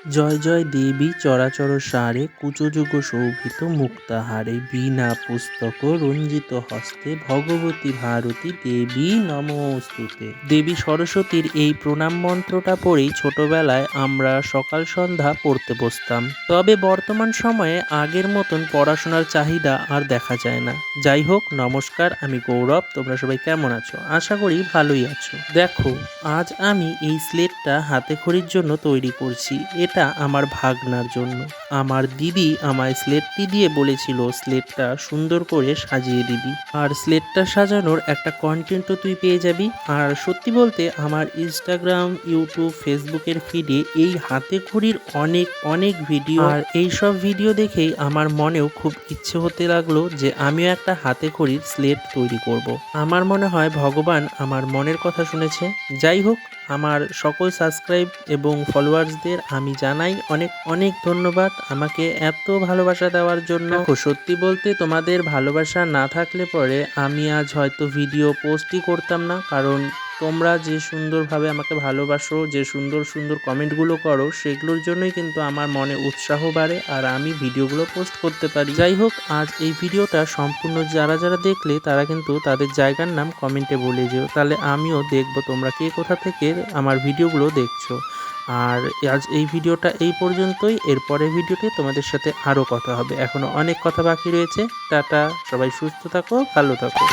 জয় জয় দেবী চরাচর সারে কুচযুগ শোভিত মুক্তাহারে বীণা পুস্তক রঞ্জিত হস্তে ভগবতী ভারতী দেবী নমস্তুতে। দেবী সরস্বতীর এই প্রণাম মন্ত্রটা পড়েই ছোটবেলায় আমরা সকাল সন্ধ্যা পড়তে বসতাম। তবে বর্তমান সময়ে আগের মতন পড়াশোনার চাহিদা আর দেখা যায় না। যাই হোক, নমস্কার, আমি গৌরব। তোমরা সবাই কেমন আছো? আশা করি ভালোই আছো। দেখো, আজ আমি এই স্লেটটা হাতে খড়ির জন্য তৈরি করছি। এটা আমার ভাগনার জন্য। আমার দিদি আমায় স্লেটটি দিয়ে বলেছিল স্লেটটা সুন্দর করে সাজিয়ে দিবি, আর স্লেটটা সাজানোর একটা কন্টেন্টও তুই পেয়ে যাবি। আর সত্যি বলতে আমার ইনস্টাগ্রাম, ইউটিউব, ফেসবুকের ফিডে এই হাতে খড়ির অনেক অনেক ভিডিও, আর এইসব ভিডিও দেখেই আমার মনেও খুব ইচ্ছে হতে লাগলো যে আমিও একটা হাতে খড়ির স্লেট তৈরি করব। আমার মনে হয় ভগবান আমার মনের কথা শুনেছে। যাই হোক, আমার সকল সাবস্ক্রাইব এবং ফলোয়ার্সদের আমি জানাই অনেক অনেক ধন্যবাদ আমাকে এত ভালোবাসা দেওয়ার জন্য। দেখো, সত্যি বলতে তোমাদের ভালোবাসা না থাকলে পরে আমি আজ হয়তো ভিডিও পোস্টই করতাম না, কারণ তোমরা যে সুন্দরভাবে আমাকে ভালোবাসো, যে সুন্দর সুন্দর কমেন্টগুলো করো, সেগুলোর জন্যই কিন্তু আমার মনে উৎসাহ বাড়ে আর আমি ভিডিওগুলো পোস্ট করতে পারি। যাই হোক, আজ এই ভিডিওটা সম্পূর্ণ যারা যারা দেখলে তারা কিন্তু তাদের জায়গার নাম কমেন্টে বলে যেও, তাহলে আমিও দেখবো তোমরা কে কোথা থেকে আমার ভিডিওগুলো দেখছো। আর আজ এই ভিডিওটা এই পর্যন্তই। এরপরের ভিডিওতে তোমাদের সাথে আরও কথা হবে। এখনও অনেক কথা বাকি রয়েছে। টাটা, সবাই সুস্থ থাকো, ভালো থাকো।